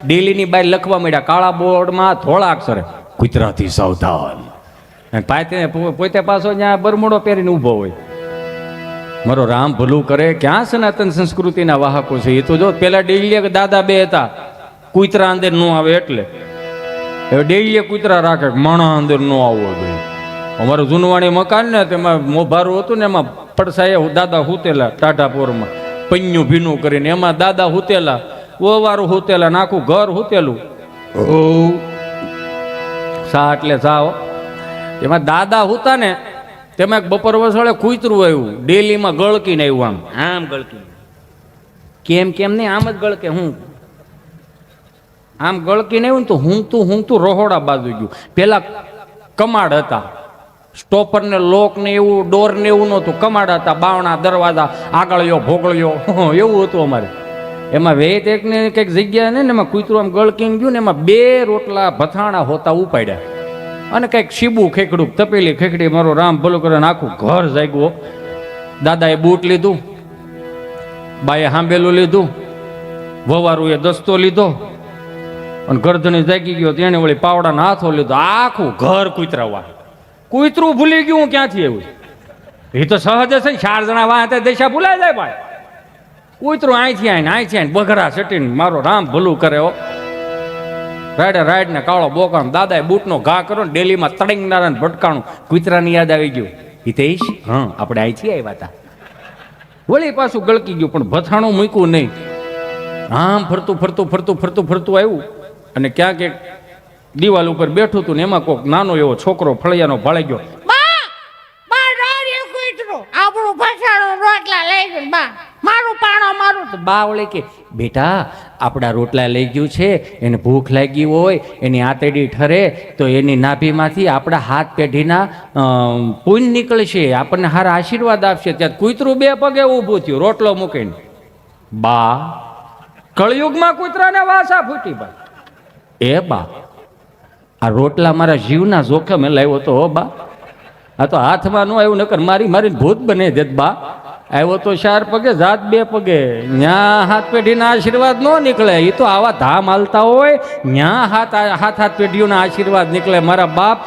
ડેલીની બહાર લખવા માંડ્યા કાળા બોર્ડમાં થોડા અક્ષરે કુતરાથી સાવધાન. પોતે પાછો ત્યાં બરમુડો પહેરીને ઊભો હોય. મારો રામ ભલું કરે, ક્યાં સનાતન સંસ્કૃતિના વાહકો છે એ તો જો. પેલા ડેલીએ દાદા બે હતા, કુતરા અંદર ન આવે એટલે હવે ડેલીએ કુતરા રાખે, માણા અંદર ન આવવો જોઈએ. અમારું જૂનવાણી મકાન ને તેમાં મોભારું હતું ને એમાં પડસાએ દાદા હુતેલા ટાઢાપોરમાં પન્યું ભીનું કરીને, એમાં દાદા હુતેલા, ઓવારું હુતેલા, આખું ઘર હુતેલું. સા એટલે સાવ એમાં દાદા હુતા ને તેમાં બપોર વસોળે કૂતરું આવ્યું, ડેલીમાં ગળકીને આવ્યું, આમ ગળકી. કેમ નહીં, આમ જ ગળકે. હું આમ ગળકીને આવ્યું ને તો હું રહોડા બાજુ ગયું. પેલા કમાડ હતા, સ્ટોપર ને લોક ને એવું, ડોર ને એવું નહોતું, કમાડ હતા, બાવણા દરવાજા, આગળિયો ભોગળિયો એવું હતું અમારે. એમાં વેત એક ને કંઈક જગ્યા ને એમાં કૂતરું આમ ગળકીને ગયું ને એમાં 2 રોટલા ભથાણા હોતા ઉપાડ્યા અને કંઈક શીબું ખેકડું, તપેલી ખેકડી. મારો રામ ભલું કરે, આખું ઘર જાગ્યું. દાદાએ બૂટ લીધું, બાએ હાંબેલું લીધું, વવારુએ દસ્તો લીધો અને ગરદને જાગી ગયો. તેને વળી પાવડાના હાથો લીધો. આખું ઘર કૂતરાવા. કૂતરું ભૂલી ગયું ક્યાંથી એવું? એ તો સહજ છે, 4 જણા વાહ દેશા ભૂલાઈ જાય ભાઈ. કૂતરું અહીંથી આવીને બઘરા સટીને મારો રામ ભલું કરે. રાઈડ ને કાળો બોકામ. દાદાએ બૂટનો ઘા કરો ને ડેલીમાં તડંગનારા ભટકાણું. કૂતરાની યાદ આવી ગયું. હિતેશ, હા આપણે અહીંથી આવ્યા હતા. વળી પાછું ગળકી ગયું, પણ ભથાણું મૂક્યું નહીં. આમ ફરતું આવ્યું અને ક્યાંક એક દિવાલ ઉપર બેઠું હતું ને એમાં કોક નાનો એવો છોકરો ફળિયાનો ભાળી ગયો. આપણું ભસાણું રોટલા લઈ ગયું, બા મારું પાણો મારું. બા વળે કે બેટા આપણા રોટલા લઈ ગયું છે, એને ભૂખ લાગી હોય, એની આતેડી ઠરે તો એની નાભીમાંથી આપણા હાથ પેઢીના પુણ્ય નીકળશે, આપણને હારા આશીર્વાદ આપશે. ત્યાં કૂતરું 2 પગે ઊભું થયું રોટલો મૂકીને. બા કળયુગમાં કૂતરાને વાસા ફૂટી. બા એ બા આ રોટલા મારા જીવના જોખમે લાવ્યો તો. બા આ તો હાથમાં ન આવ્યું, નકર મારી ભૂત બને દેત. બા આવ્યો તો 4 પગે, જાત 2 પગે. ન્યા હાથ પેઢીના આશીર્વાદ ન નીકળે. એ તો આવા ધામ હાલતા હોય ન્યા હાથ પેઢીઓના આશીર્વાદ નીકળે. મારા બાપ